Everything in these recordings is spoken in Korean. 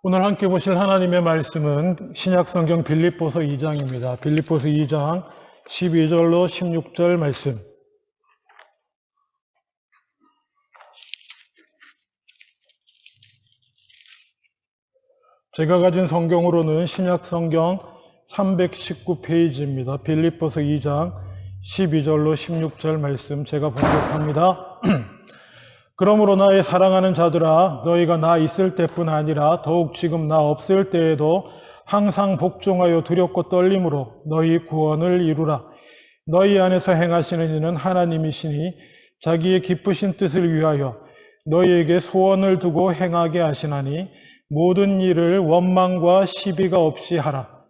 오늘 함께 보실 하나님의 말씀은 신약성경 빌립보서 2장입니다. 빌립보서 2장 12절로 16절 말씀. 제가 가진 성경으로는 신약성경 319페이지입니다. 빌립보서 2장 12절로 16절 말씀 제가 번역합니다. 그러므로 나의 사랑하는 자들아, 너희가 나 있을 때뿐 아니라 더욱 지금 나 없을 때에도 항상 복종하여 두렵고 떨림으로 너희 구원을 이루라. 너희 안에서 행하시는 이는 하나님이시니 자기의 기쁘신 뜻을 위하여 너희에게 소원을 두고 행하게 하시나니 모든 일을 원망과 시비가 없이 하라.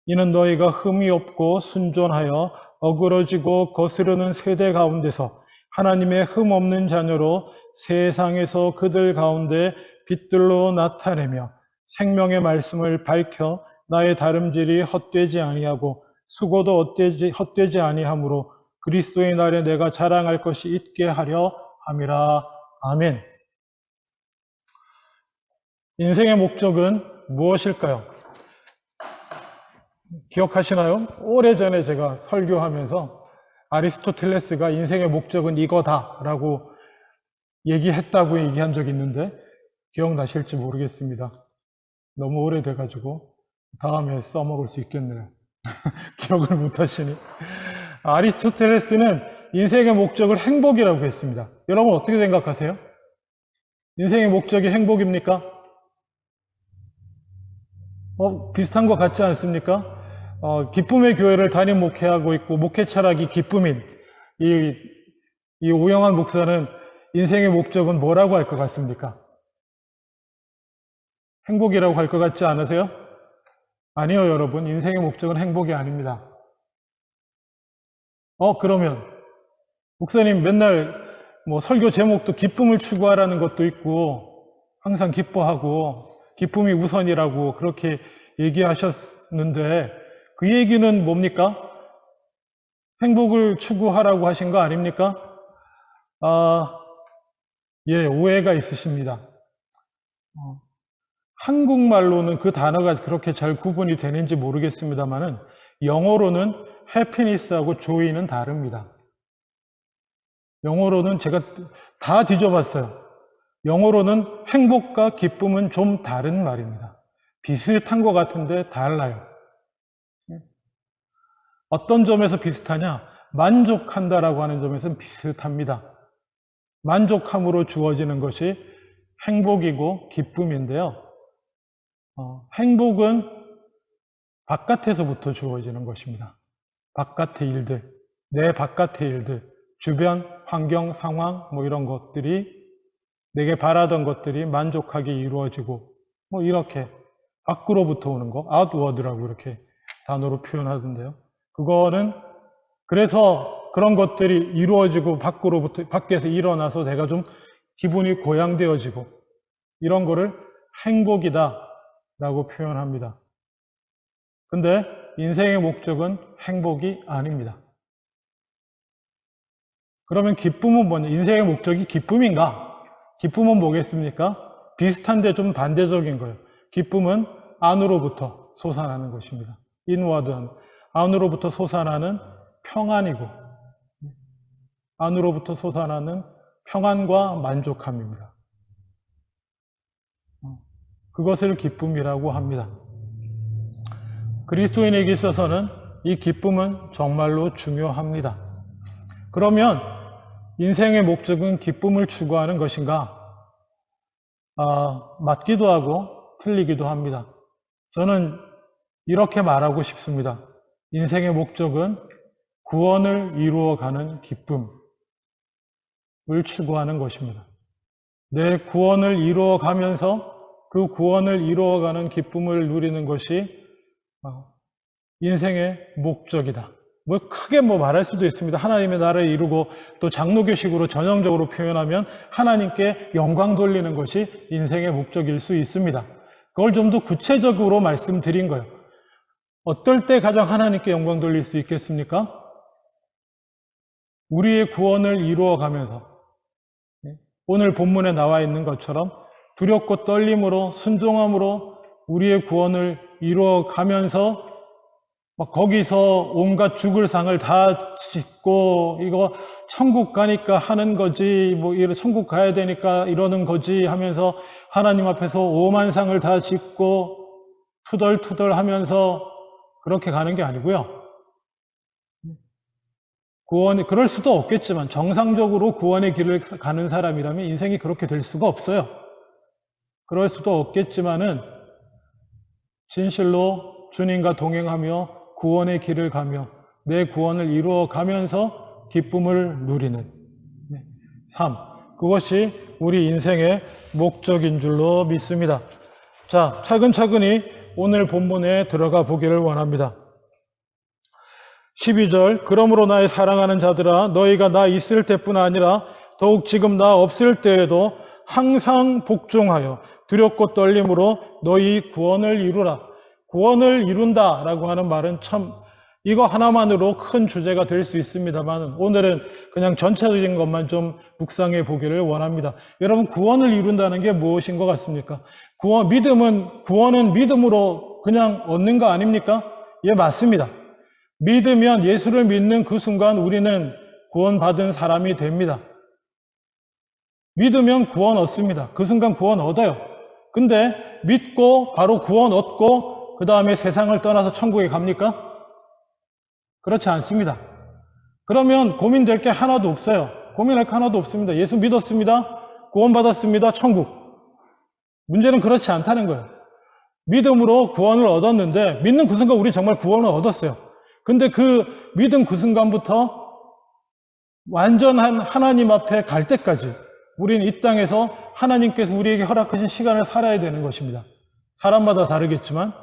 이는 너희가 흠이 없고 순전하여 어그러지고 거스르는 세대 가운데서 하나님의 흠 없는 자녀로 세상에서 그들 가운데 빛들로 나타내며 생명의 말씀을 밝혀 나의 다름질이 헛되지 아니하고 수고도 헛되지 아니하므로 그리스도의 날에 내가 자랑할 것이 있게 하려 함이라. 아멘. 인생의 목적은 무엇일까요? 기억하시나요? 오래전에 제가 설교하면서 아리스토텔레스가 인생의 목적은 이거다라고 얘기했다고 얘기한 적이 있는데 기억나실지 모르겠습니다. 너무 오래돼가지고 다음에 써먹을 수 있겠네요. 기억을 못하시니. 아리스토텔레스는 인생의 목적을 행복이라고 했습니다. 여러분 어떻게 생각하세요? 인생의 목적이 행복입니까? 비슷한 것 같지 않습니까? 기쁨의 교회를 담임 목회하고 있고 목회 철학이 기쁨인 이 오영환 목사는 인생의 목적은 뭐라고 할 것 같습니까? 행복이라고 할 것 같지 않으세요? 아니요, 여러분. 인생의 목적은 행복이 아닙니다. 그러면 목사님 맨날 설교 제목도 기쁨을 추구하라는 것도 있고 항상 기뻐하고 기쁨이 우선이라고 그렇게 얘기하셨는데 그 얘기는 뭡니까? 행복을 추구하라고 하신 거 아닙니까? 예, 오해가 있으십니다. 한국말로는 그 단어가 그렇게 잘 구분이 되는지 모르겠습니다만은 영어로는 해피니스하고 조이는 다릅니다. 영어로는 제가 다 뒤져봤어요. 영어로는 행복과 기쁨은 좀 다른 말입니다. 비슷한 것 같은데 달라요. 어떤 점에서 비슷하냐? 만족한다라고 하는 점에서는 비슷합니다. 만족함으로 주어지는 것이 행복이고 기쁨인데요. 행복은 바깥에서부터 주어지는 것입니다. 바깥의 일들, 내 바깥의 일들, 주변, 환경, 상황, 이런 것들이 내게 바라던 것들이 만족하게 이루어지고 이렇게 밖으로부터 오는 거, outward라고 이렇게 단어로 표현하던데요. 그거는 그래서 그런 것들이 이루어지고 밖에서 일어나서 내가 좀 기분이 고양되어지고 이런 거를 행복이다 라고 표현합니다. 근데 인생의 목적은 행복이 아닙니다. 그러면 기쁨은 뭐냐? 인생의 목적이 기쁨인가? 기쁨은 뭐겠습니까? 비슷한데 좀 반대적인 거예요. 기쁨은 안으로부터 솟아나는 것입니다. 인워드한 안으로부터 솟아나는 평안이고 안으로부터 솟아나는 평안과 만족함입니다. 그것을 기쁨이라고 합니다. 그리스도인에게 있어서는 이 기쁨은 정말로 중요합니다. 그러면 인생의 목적은 기쁨을 추구하는 것인가? 맞기도 하고 틀리기도 합니다. 저는 이렇게 말하고 싶습니다. 인생의 목적은 구원을 이루어가는 기쁨을 추구하는 것입니다. 내 구원을 이루어가면서 그 구원을 이루어가는 기쁨을 누리는 것이 인생의 목적이다. 크게 말할 수도 있습니다. 하나님의 나라를 이루고 또 장로교식으로 전형적으로 표현하면 하나님께 영광 돌리는 것이 인생의 목적일 수 있습니다. 그걸 좀 더 구체적으로 말씀드린 거예요. 어떨 때 가장 하나님께 영광 돌릴 수 있겠습니까? 우리의 구원을 이루어가면서 오늘 본문에 나와 있는 것처럼 두렵고 떨림으로 순종함으로 우리의 구원을 이루어 가면서 막 거기서 온갖 죽을 상을 다 짓고 이거 천국 가니까 하는 거지 뭐 이런 천국 가야 되니까 이러는 거지 하면서 하나님 앞에서 오만상을 다 짓고 투덜투덜 하면서 그렇게 가는 게 아니고요. 구원이 그럴 수도 없겠지만 정상적으로 구원의 길을 가는 사람이라면 인생이 그렇게 될 수가 없어요. 그럴 수도 없겠지만은 진실로 주님과 동행하며 구원의 길을 가며 내 구원을 이루어 가면서 기쁨을 누리는 3. 그것이 우리 인생의 목적인 줄로 믿습니다. 자, 차근차근히 오늘 본문에 들어가 보기를 원합니다. 12절 그러므로 나의 사랑하는 자들아 너희가 나 있을 때뿐 아니라 더욱 지금 나 없을 때에도 항상 복종하여 두렵고 떨림으로 너희 구원을 이루라. 구원을 이룬다라고 하는 말은 참 이거 하나만으로 큰 주제가 될 수 있습니다만 오늘은 그냥 전체적인 것만 좀 묵상해 보기를 원합니다. 여러분 구원을 이룬다는 게 무엇인 것 같습니까? 구원은 믿음으로 그냥 얻는 거 아닙니까? 예, 맞습니다. 믿으면 예수를 믿는 그 순간 우리는 구원받은 사람이 됩니다. 믿으면 구원 얻습니다. 그 순간 구원 얻어요. 근데 믿고 바로 구원 얻고 그 다음에 세상을 떠나서 천국에 갑니까? 그렇지 않습니다. 그러면 고민될 게 하나도 없어요. 고민할 게 하나도 없습니다. 예수 믿었습니다. 구원받았습니다. 천국. 문제는 그렇지 않다는 거예요. 믿음으로 구원을 얻었는데 믿는 그 순간 우리 정말 구원을 얻었어요. 근데 그 믿음 그 순간부터 완전한 하나님 앞에 갈 때까지 우리는 이 땅에서 하나님께서 우리에게 허락하신 시간을 살아야 되는 것입니다. 사람마다 다르겠지만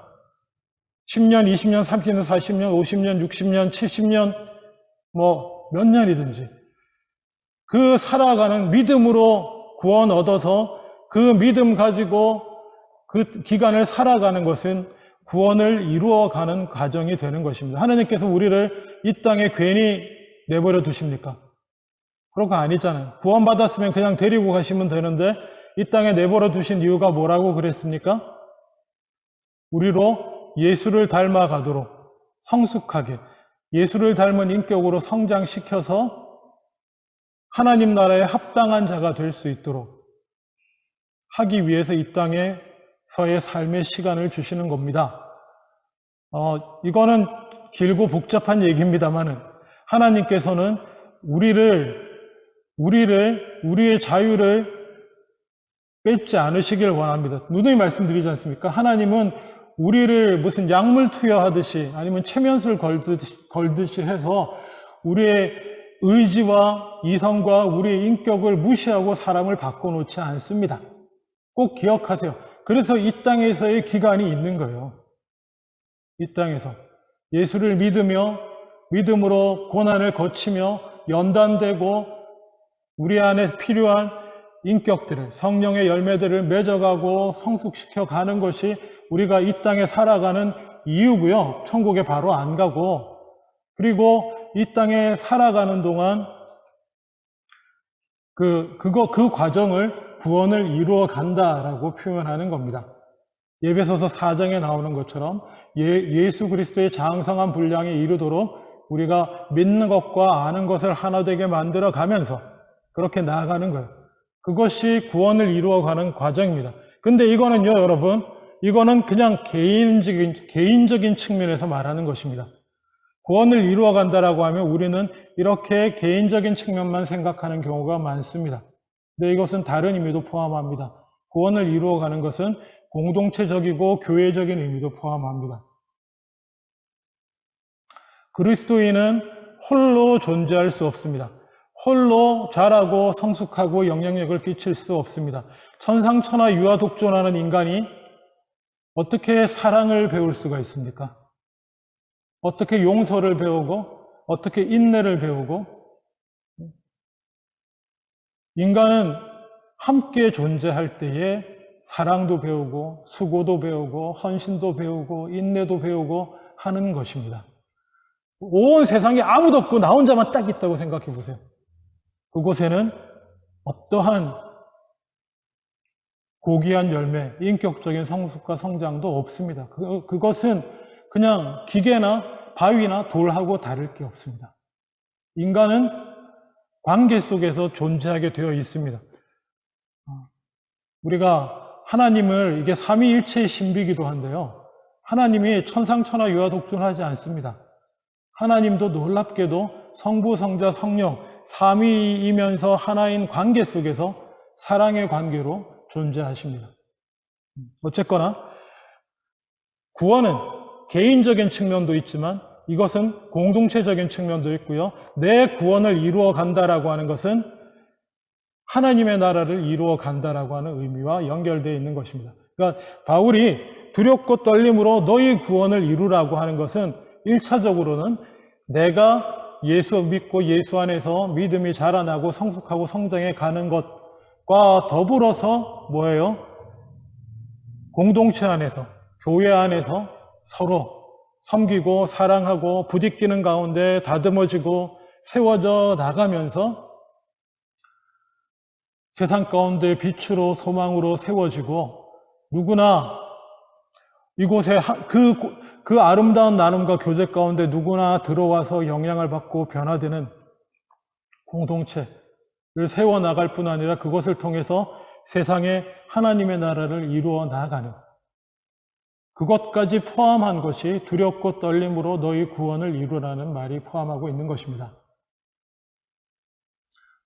10년, 20년, 30년, 40년, 50년, 60년, 70년 뭐 몇 년이든지 그 살아가는 믿음으로 구원 얻어서 그 믿음 가지고 그 기간을 살아가는 것은 구원을 이루어가는 과정이 되는 것입니다. 하나님께서 우리를 이 땅에 괜히 내버려 두십니까? 그런 거 아니잖아요. 구원받았으면 그냥 데리고 가시면 되는데 이 땅에 내버려 두신 이유가 뭐라고 그랬습니까? 우리로 예수를 닮아가도록 성숙하게 예수를 닮은 인격으로 성장시켜서 하나님 나라에 합당한 자가 될 수 있도록 하기 위해서 이 땅에서의 삶의 시간을 주시는 겁니다. 이거는 길고 복잡한 얘기입니다만은 하나님께서는 우리의 자유를 뺏지 않으시길 원합니다. 누누이 말씀드리지 않습니까? 하나님은 우리를 무슨 약물 투여하듯이 아니면 체면술 걸듯이 해서 우리의 의지와 이성과 우리의 인격을 무시하고 사람을 바꿔놓지 않습니다. 꼭 기억하세요. 그래서 이 땅에서의 기간이 있는 거예요. 이 땅에서 예수를 믿으며 믿음으로 고난을 거치며 연단되고 우리 안에 필요한 인격들을 성령의 열매들을 맺어가고 성숙시켜 가는 것이 우리가 이 땅에 살아가는 이유고요. 천국에 바로 안 가고 그리고 이 땅에 살아가는 동안 그 과정을 구원을 이루어 간다라고 표현하는 겁니다. 에베소서 4장에 나오는 것처럼 예수 그리스도의 장성한 분량에 이르도록 우리가 믿는 것과 아는 것을 하나 되게 만들어 가면서 그렇게 나아가는 거예요. 그것이 구원을 이루어가는 과정입니다. 근데 이거는요, 여러분, 이거는 그냥 개인적인 측면에서 말하는 것입니다. 구원을 이루어간다라고 하면 우리는 이렇게 개인적인 측면만 생각하는 경우가 많습니다. 근데 이것은 다른 의미도 포함합니다. 구원을 이루어가는 것은 공동체적이고 교회적인 의미도 포함합니다. 그리스도인은 홀로 존재할 수 없습니다. 홀로 자라고 성숙하고 영향력을 끼칠 수 없습니다. 천상천하 유아독존하는 인간이 어떻게 사랑을 배울 수가 있습니까? 어떻게 용서를 배우고 어떻게 인내를 배우고 인간은 함께 존재할 때에 사랑도 배우고 수고도 배우고 헌신도 배우고 인내도 배우고 하는 것입니다. 온 세상에 아무도 없고 나 혼자만 딱 있다고 생각해 보세요. 그곳에는 어떠한 고귀한 열매, 인격적인 성숙과 성장도 없습니다. 그것은 그냥 기계나 바위나 돌하고 다를 게 없습니다. 인간은 관계 속에서 존재하게 되어 있습니다. 우리가 하나님을, 이게 삼위일체의 신비이기도 한데요. 하나님이 천상천하 유아독존하지 않습니다. 하나님도 놀랍게도 성부, 성자, 성령, 삼위이면서 하나인 관계 속에서 사랑의 관계로 존재하십니다. 어쨌거나 구원은 개인적인 측면도 있지만 이것은 공동체적인 측면도 있고요. 내 구원을 이루어 간다라고 하는 것은 하나님의 나라를 이루어 간다라고 하는 의미와 연결되어 있는 것입니다. 그러니까 바울이 두렵고 떨림으로 너희 구원을 이루라고 하는 것은 1차적으로는 내가 예수 믿고 예수 안에서 믿음이 자라나고 성숙하고 성장해 가는 것과 더불어서 뭐예요? 공동체 안에서, 교회 안에서 서로 섬기고 사랑하고 부딪히는 가운데 다듬어지고 세워져 나가면서 세상 가운데 빛으로 소망으로 세워지고 누구나 이곳에 그 아름다운 나눔과 교제 가운데 누구나 들어와서 영향을 받고 변화되는 공동체를 세워나갈 뿐 아니라 그것을 통해서 세상에 하나님의 나라를 이루어 나가는 그것까지 포함한 것이 두렵고 떨림으로 너희 구원을 이루라는 말이 포함하고 있는 것입니다.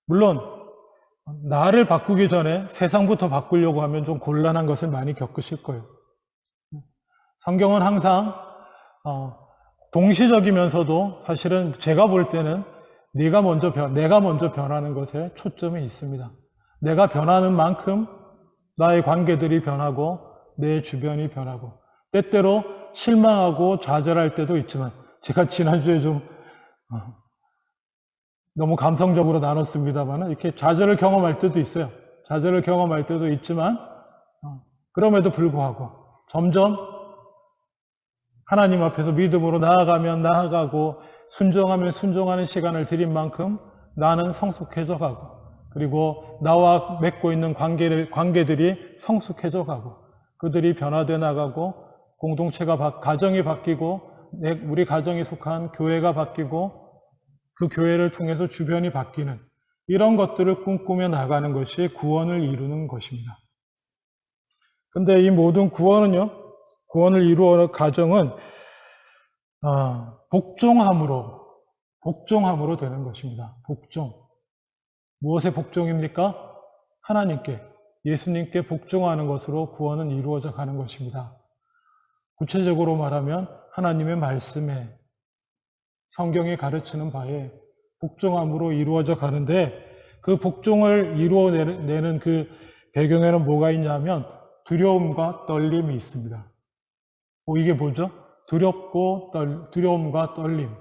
물론 나를 바꾸기 전에 세상부터 바꾸려고 하면 좀 곤란한 것을 많이 겪으실 거예요. 성경은 항상 동시적이면서도 사실은 제가 볼 때는 내가 먼저 변하는 것에 초점이 있습니다. 내가 변하는 만큼 나의 관계들이 변하고 내 주변이 변하고 때때로 실망하고 좌절할 때도 있지만 제가 지난주에 좀 너무 감성적으로 나눴습니다만 이렇게 좌절을 경험할 때도 있어요. 좌절을 경험할 때도 있지만 그럼에도 불구하고 점점 하나님 앞에서 믿음으로 나아가면 나아가고 순종하면 순종하는 시간을 들인 만큼 나는 성숙해져 가고 그리고 나와 맺고 있는 관계들이 성숙해져 가고 그들이 변화되어 나가고 공동체가 가정이 바뀌고 우리 가정에 속한 교회가 바뀌고 그 교회를 통해서 주변이 바뀌는 이런 것들을 꿈꾸며 나가는 것이 구원을 이루는 것입니다. 근데 이 모든 구원을 이루어 가정은 복종함으로 되는 것입니다. 복종. 무엇의 복종입니까? 하나님께, 예수님께 복종하는 것으로 구원은 이루어져 가는 것입니다. 구체적으로 말하면 하나님의 말씀에 성경이 가르치는 바에 복종함으로 이루어져 가는데 그 복종을 이루어내는 그 배경에는 뭐가 있냐면 두려움과 떨림이 있습니다. 이게 뭐죠? 두려움과 떨림.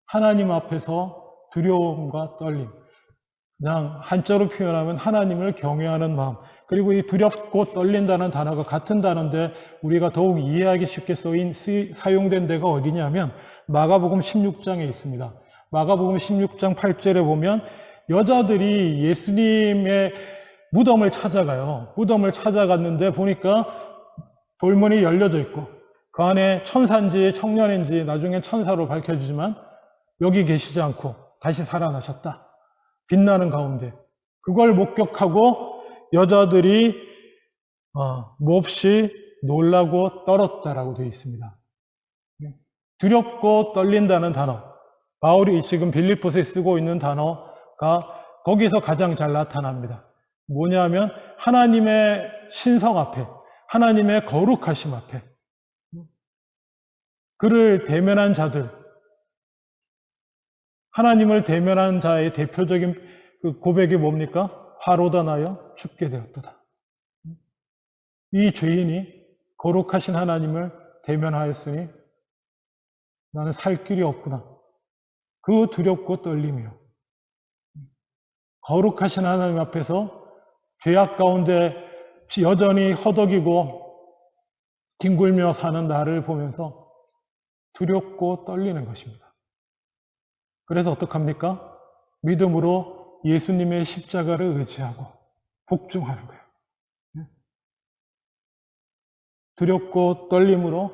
하나님 앞에서 두려움과 떨림. 그냥 한자로 표현하면 하나님을 경외하는 마음. 그리고 이 두렵고 떨린다는 단어가 같은 단어인데 우리가 더욱 이해하기 쉽게 사용된 데가 어디냐면 마가복음 16장에 있습니다. 마가복음 16장 8절에 보면 여자들이 예수님의 무덤을 찾아가요. 무덤을 찾아갔는데 보니까 돌문이 열려져 있고 그 안에 천사인지 청년인지 나중에 천사로 밝혀지지만 여기 계시지 않고 다시 살아나셨다. 빛나는 가운데 그걸 목격하고 여자들이 몹시 놀라고 떨었다라고 되어 있습니다. 두렵고 떨린다는 단어, 바울이 지금 빌립보서에 쓰고 있는 단어가 거기서 가장 잘 나타납니다. 뭐냐면 하나님의 신성 앞에, 하나님의 거룩하심 앞에 그를 대면한 자들, 하나님을 대면한 자의 대표적인 그 고백이 뭡니까? 화로다 나여 죽게 되었도다. 이 죄인이 거룩하신 하나님을 대면하였으니 나는 살 길이 없구나. 그 두렵고 떨림이요. 거룩하신 하나님 앞에서 죄악 가운데 여전히 허덕이고 뒹굴며 사는 나를 보면서 두렵고 떨리는 것입니다. 그래서 어떡합니까? 믿음으로 예수님의 십자가를 의지하고 복종하는 거예요. 두렵고 떨림으로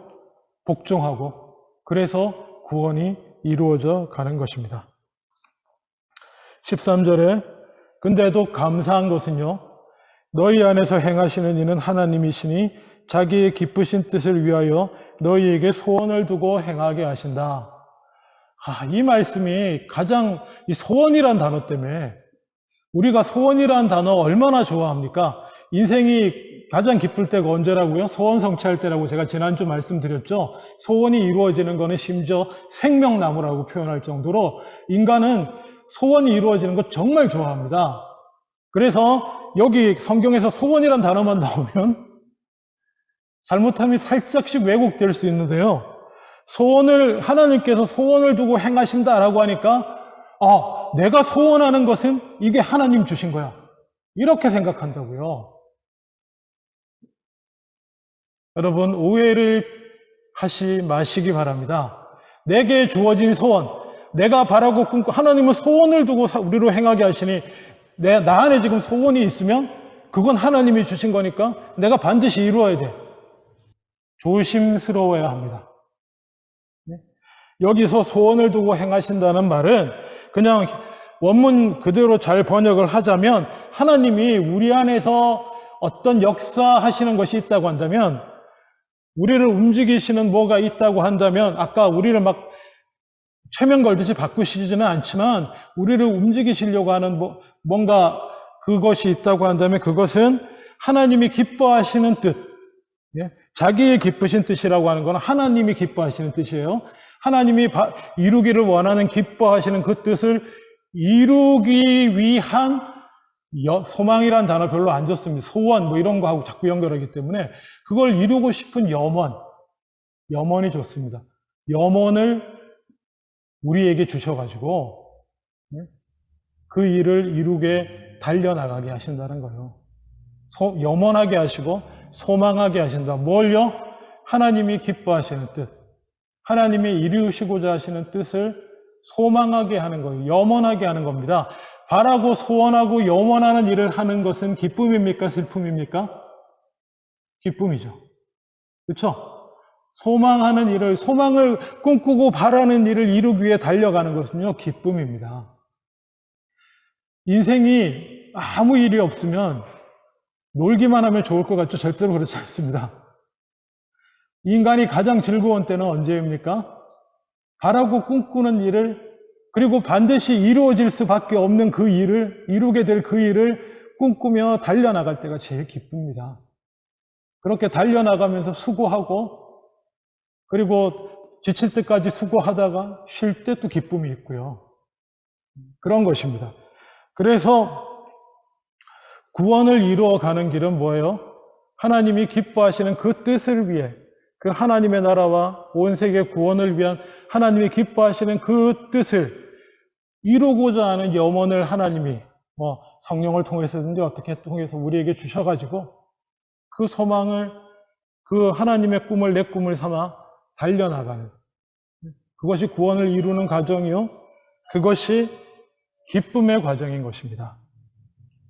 복종하고 그래서 구원이 이루어져 가는 것입니다. 13절에 근데도 감사한 것은요 너희 안에서 행하시는 이는 하나님이시니 자기의 기쁘신 뜻을 위하여 너희에게 소원을 두고 행하게 하신다. 이 말씀이 가장 이 소원이란 단어 때문에 우리가 소원이란 단어 얼마나 좋아합니까? 인생이 가장 기쁠 때가 언제라고요? 소원 성취할 때라고 제가 지난주 말씀드렸죠. 소원이 이루어지는 것은 심지어 생명나무라고 표현할 정도로 인간은 소원이 이루어지는 것 정말 좋아합니다. 그래서 여기 성경에서 소원이란 단어만 나오면 잘못하면 살짝씩 왜곡될 수 있는데요. 하나님께서 소원을 두고 행하신다라고 하니까 내가 소원하는 것은 이게 하나님 주신 거야. 이렇게 생각한다고요. 여러분 오해를 하시 마시기 바랍니다. 내게 주어진 소원, 내가 바라고 꿈꾸 하나님은 소원을 두고 우리로 행하게 하시니 나 안에 지금 소원이 있으면 그건 하나님이 주신 거니까 내가 반드시 이루어야 돼. 조심스러워야 합니다. 여기서 소원을 두고 행하신다는 말은 그냥 원문 그대로 잘 번역을 하자면 하나님이 우리 안에서 어떤 역사하시는 것이 있다고 한다면 우리를 움직이시는 뭐가 있다고 한다면 아까 우리를 막 최면 걸듯이 바꾸시지는 않지만 우리를 움직이시려고 하는 뭔가 그것이 있다고 한다면 그것은 하나님이 기뻐하시는 뜻, 자기의 기쁘신 뜻이라고 하는 건 하나님이 기뻐하시는 뜻이에요. 하나님이 이루기를 원하는 기뻐하시는 그 뜻을 이루기 위한 소망이란 단어 별로 안 좋습니다. 소원 이런 거 하고 자꾸 연결하기 때문에 그걸 이루고 싶은 염원이 좋습니다. 염원을 우리에게 주셔가지고 그 일을 이루게 달려나가게 하신다는 거예요. 염원하게 하시고 소망하게 하신다. 뭘요? 하나님이 기뻐하시는 뜻, 하나님이 이루시고자 하시는 뜻을 소망하게 하는 거예요. 염원하게 하는 겁니다. 바라고 소원하고 염원하는 일을 하는 것은 기쁨입니까? 슬픔입니까? 기쁨이죠. 그렇죠? 소망하는 일을, 소망을 꿈꾸고 바라는 일을 이루기 위해 달려가는 것은요, 기쁨입니다. 인생이 아무 일이 없으면 놀기만 하면 좋을 것 같죠? 절대로 그렇지 않습니다. 인간이 가장 즐거운 때는 언제입니까? 바라고 꿈꾸는 일을, 그리고 반드시 이루어질 수밖에 없는 그 일을, 이루게 될 그 일을 꿈꾸며 달려나갈 때가 제일 기쁩니다. 그렇게 달려나가면서 수고하고, 그리고 지칠 때까지 수고하다가 쉴 때 또 기쁨이 있고요. 그런 것입니다. 그래서 구원을 이루어가는 길은 뭐예요? 하나님이 기뻐하시는 그 뜻을 위해, 그 하나님의 나라와 온 세계 구원을 위한 하나님이 기뻐하시는 그 뜻을 이루고자 하는 염원을 하나님이 성령을 통해서든지 어떻게 통해서 우리에게 주셔가지고 그 소망을, 그 하나님의 꿈을 내 꿈을 삼아 달려나가는, 그것이 구원을 이루는 과정이요, 그것이 기쁨의 과정인 것입니다.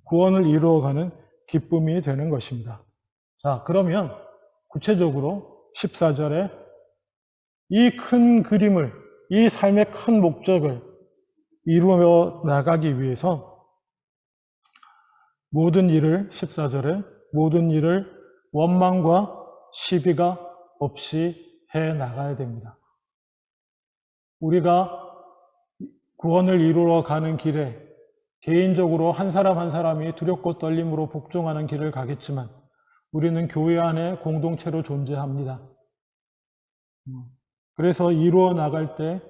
구원을 이루어가는 기쁨이 되는 것입니다. 자, 그러면 구체적으로 14절에 이 큰 그림을, 이 삶의 큰 목적을 이루어 나가기 위해서 모든 일을, 14절에 모든 일을 원망과 시비가 없이 해 나가야 됩니다. 우리가 구원을 이루어 가는 길에 개인적으로 한 사람 한 사람이 두렵고 떨림으로 복종하는 길을 가겠지만 우리는 교회 안에 공동체로 존재합니다. 그래서 이루어 나갈 때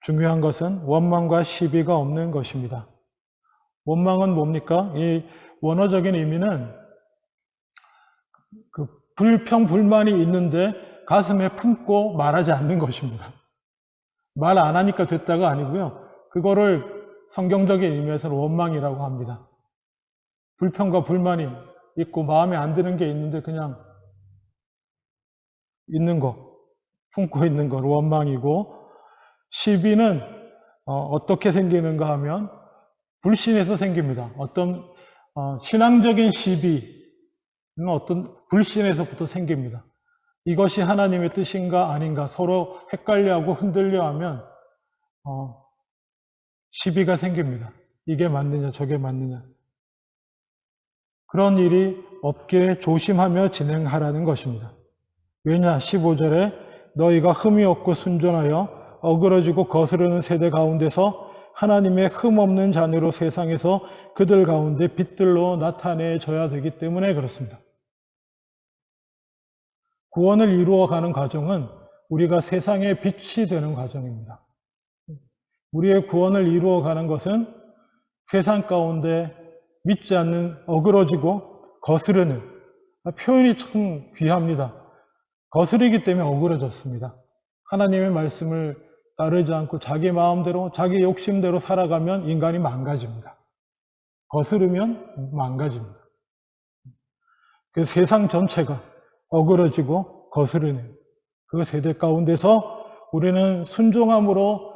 중요한 것은 원망과 시비가 없는 것입니다. 원망은 뭡니까? 이 원어적인 의미는 그 불평, 불만이 있는데 가슴에 품고 말하지 않는 것입니다. 말 안 하니까 됐다가 아니고요. 그거를 성경적인 의미에서는 원망이라고 합니다. 불평과 불만이 있고 마음에 안 드는 게 있는데 그냥 있는 거, 품고 있는 거 원망이고, 시비는 어떻게 생기는가 하면 불신에서 생깁니다. 어떤 신앙적인 시비는 어떤 불신에서부터 생깁니다. 이것이 하나님의 뜻인가 아닌가 서로 헷갈려하고 흔들려하면 시비가 생깁니다. 이게 맞느냐 저게 맞느냐. 그런 일이 없게 조심하며 진행하라는 것입니다. 왜냐? 15절에 너희가 흠이 없고 순전하여 어그러지고 거스르는 세대 가운데서 하나님의 흠 없는 자녀로 세상에서 그들 가운데 빛들로 나타내져야 되기 때문에 그렇습니다. 구원을 이루어가는 과정은 우리가 세상의 빛이 되는 과정입니다. 우리의 구원을 이루어가는 것은 세상 가운데 믿지 않는 어그러지고 거스르는 표현이 참 귀합니다. 거스르기 때문에 어그러졌습니다. 하나님의 말씀을 따르지 않고 자기 마음대로 자기 욕심대로 살아가면 인간이 망가집니다. 거스르면 망가집니다. 그 세상 전체가 어그러지고 거스르는 그 세대 가운데서 우리는 순종함으로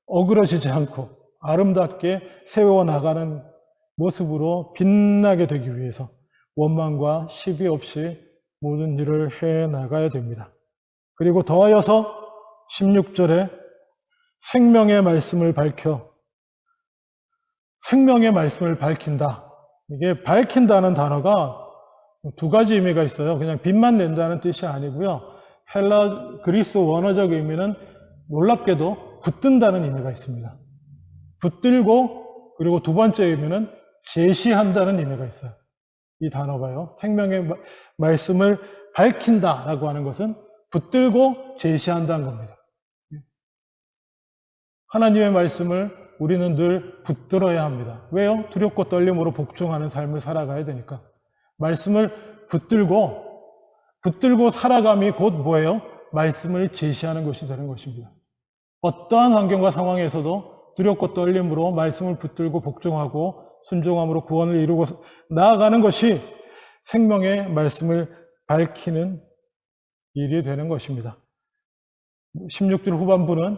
어그러지지 않고 아름답게 세워나가는 모습으로 빛나게 되기 위해서 원망과 시비 없이 모든 일을 해나가야 됩니다. 그리고 더하여서 16절에 생명의 말씀을 밝혀 생명의 말씀을 밝힌다. 이게 밝힌다는 단어가 두 가지 의미가 있어요. 그냥 빛만 낸다는 뜻이 아니고요. 그리스 원어적 의미는 놀랍게도 붙든다는 의미가 있습니다. 붙들고 그리고 두 번째 의미는 제시한다는 의미가 있어요. 이 단어가요. 생명의 말씀을 밝힌다라고 하는 것은 붙들고 제시한다는 겁니다. 하나님의 말씀을 우리는 늘 붙들어야 합니다. 왜요? 두렵고 떨림으로 복종하는 삶을 살아가야 되니까. 말씀을 붙들고 살아감이 곧 뭐예요? 말씀을 제시하는 것이 되는 것입니다. 어떠한 환경과 상황에서도 두렵고 떨림으로 말씀을 붙들고 복종하고 순종함으로 구원을 이루고 나아가는 것이 생명의 말씀을 밝히는 일이 되는 것입니다. 16절 후반부는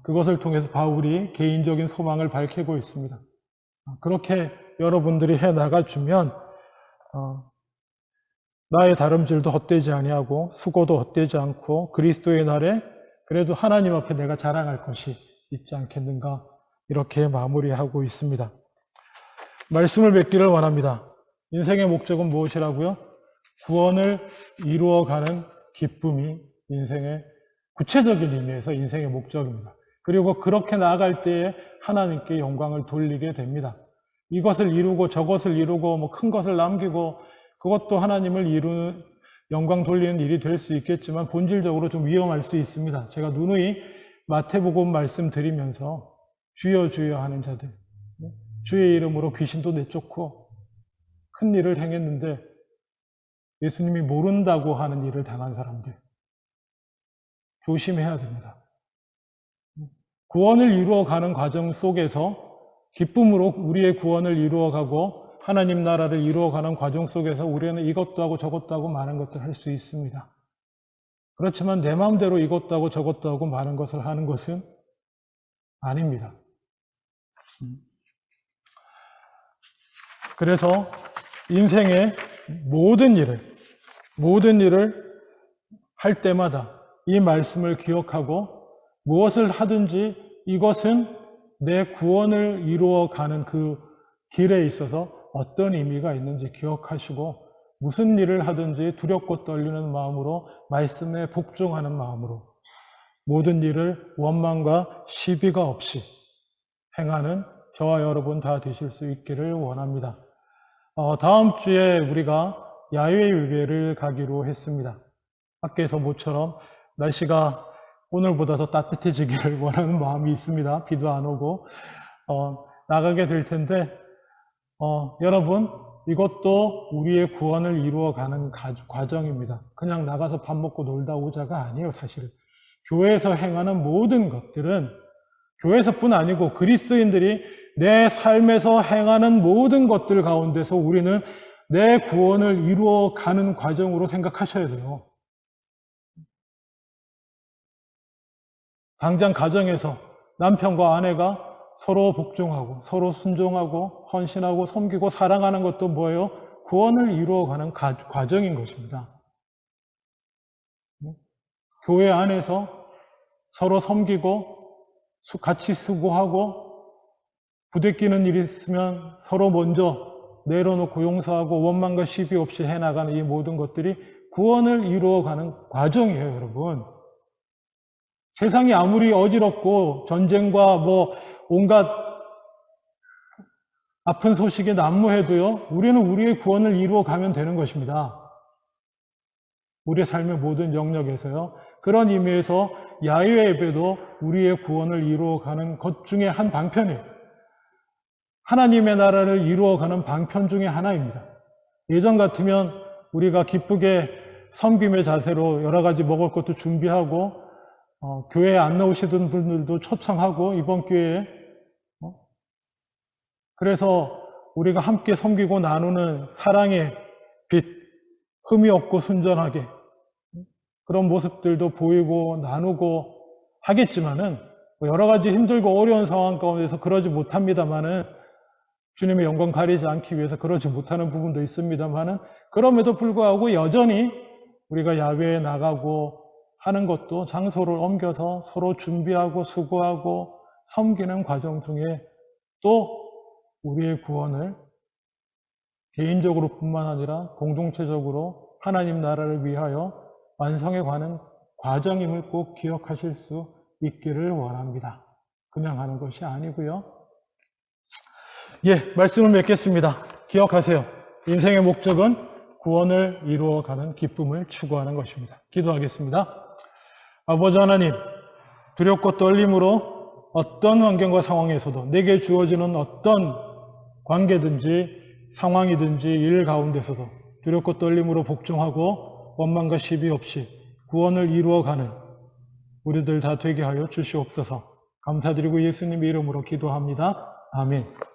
그것을 통해서 바울이 개인적인 소망을 밝히고 있습니다. 그렇게 여러분들이 해나가주면 나의 다름질도 헛되지 아니하고 수고도 헛되지 않고 그리스도의 날에 그래도 하나님 앞에 내가 자랑할 것이 있지 않겠는가 이렇게 마무리하고 있습니다. 말씀을 맺기를 원합니다. 인생의 목적은 무엇이라고요? 구원을 이루어가는 기쁨이 인생의 구체적인 의미에서 인생의 목적입니다. 그리고 그렇게 나아갈 때에 하나님께 영광을 돌리게 됩니다. 이것을 이루고 저것을 이루고 뭐 큰 것을 남기고 그것도 하나님을 이루는 영광 돌리는 일이 될 수 있겠지만 본질적으로 좀 위험할 수 있습니다. 제가 누누이 마태복음 말씀드리면서 주여 주여 하는 자들, 주의 이름으로 귀신도 내쫓고 큰 일을 행했는데 예수님이 모른다고 하는 일을 당한 사람들 조심해야 됩니다. 구원을 이루어가는 과정 속에서 기쁨으로 우리의 구원을 이루어가고 하나님 나라를 이루어가는 과정 속에서 우리는 이것도 하고 저것도 하고 많은 것들을 할 수 있습니다. 그렇지만 내 마음대로 이것도 하고 저것도 하고 많은 것을 하는 것은 아닙니다. 그래서 인생의 모든 일을 할 때마다 이 말씀을 기억하고 무엇을 하든지 이것은 내 구원을 이루어가는 그 길에 있어서 어떤 의미가 있는지 기억하시고 무슨 일을 하든지 두렵고 떨리는 마음으로 말씀에 복종하는 마음으로 모든 일을 원망과 시비가 없이 행하는 저와 여러분 다 되실 수 있기를 원합니다. 다음 주에 우리가 야외예배를 가기로 했습니다. 밖에서 모처럼 날씨가 오늘보다 더 따뜻해지기를 원하는 마음이 있습니다. 비도 안 오고 나가게 될 텐데 여러분 이것도 우리의 구원을 이루어가는 과정입니다. 그냥 나가서 밥 먹고 놀다 오자가 아니에요. 사실 교회에서 행하는 모든 것들은 교회에서뿐 아니고 그리스도인들이 내 삶에서 행하는 모든 것들 가운데서 우리는 내 구원을 이루어가는 과정으로 생각하셔야 돼요. 당장 가정에서 남편과 아내가 서로 복종하고 서로 순종하고 헌신하고 섬기고 사랑하는 것도 뭐예요? 구원을 이루어가는 과정인 것입니다. 교회 안에서 서로 섬기고 같이 수고하고 부대끼는 일이 있으면 서로 먼저 내려놓고 용서하고 원망과 시비 없이 해나가는 이 모든 것들이 구원을 이루어가는 과정이에요, 여러분. 세상이 아무리 어지럽고 전쟁과 뭐 온갖 아픈 소식이 난무해도요, 우리는 우리의 구원을 이루어가면 되는 것입니다. 우리의 삶의 모든 영역에서요. 그런 의미에서 야외 예배도 우리의 구원을 이루어가는 것 중에 한 방편이에요. 하나님의 나라를 이루어가는 방편 중에 하나입니다. 예전 같으면 우리가 기쁘게 섬김의 자세로 여러 가지 먹을 것도 준비하고 교회에 안 나오시던 분들도 초청하고 이번 기회에 그래서 우리가 함께 섬기고 나누는 사랑의 빛, 흠이 없고 순전하게 그런 모습들도 보이고 나누고 하겠지만은 여러 가지 힘들고 어려운 상황 가운데서 그러지 못합니다만은 주님의 영광 가리지 않기 위해서 그러지 못하는 부분도 있습니다만은 그럼에도 불구하고 여전히 우리가 야외에 나가고 하는 것도 장소를 옮겨서 서로 준비하고 수고하고 섬기는 과정 중에 또 우리의 구원을 개인적으로 뿐만 아니라 공동체적으로 하나님 나라를 위하여 완성해 가는 과정임을 꼭 기억하실 수 있기를 원합니다. 그냥 하는 것이 아니고요. 말씀을 맺겠습니다. 기억하세요. 인생의 목적은 구원을 이루어가는 기쁨을 추구하는 것입니다. 기도하겠습니다. 아버지 하나님, 두렵고 떨림으로 어떤 환경과 상황에서도 내게 주어지는 어떤 관계든지 상황이든지 일 가운데서도 두렵고 떨림으로 복종하고 원망과 시비 없이 구원을 이루어가는 우리들 다 되게 하여 주시옵소서. 감사드리고 예수님의 이름으로 기도합니다. 아멘.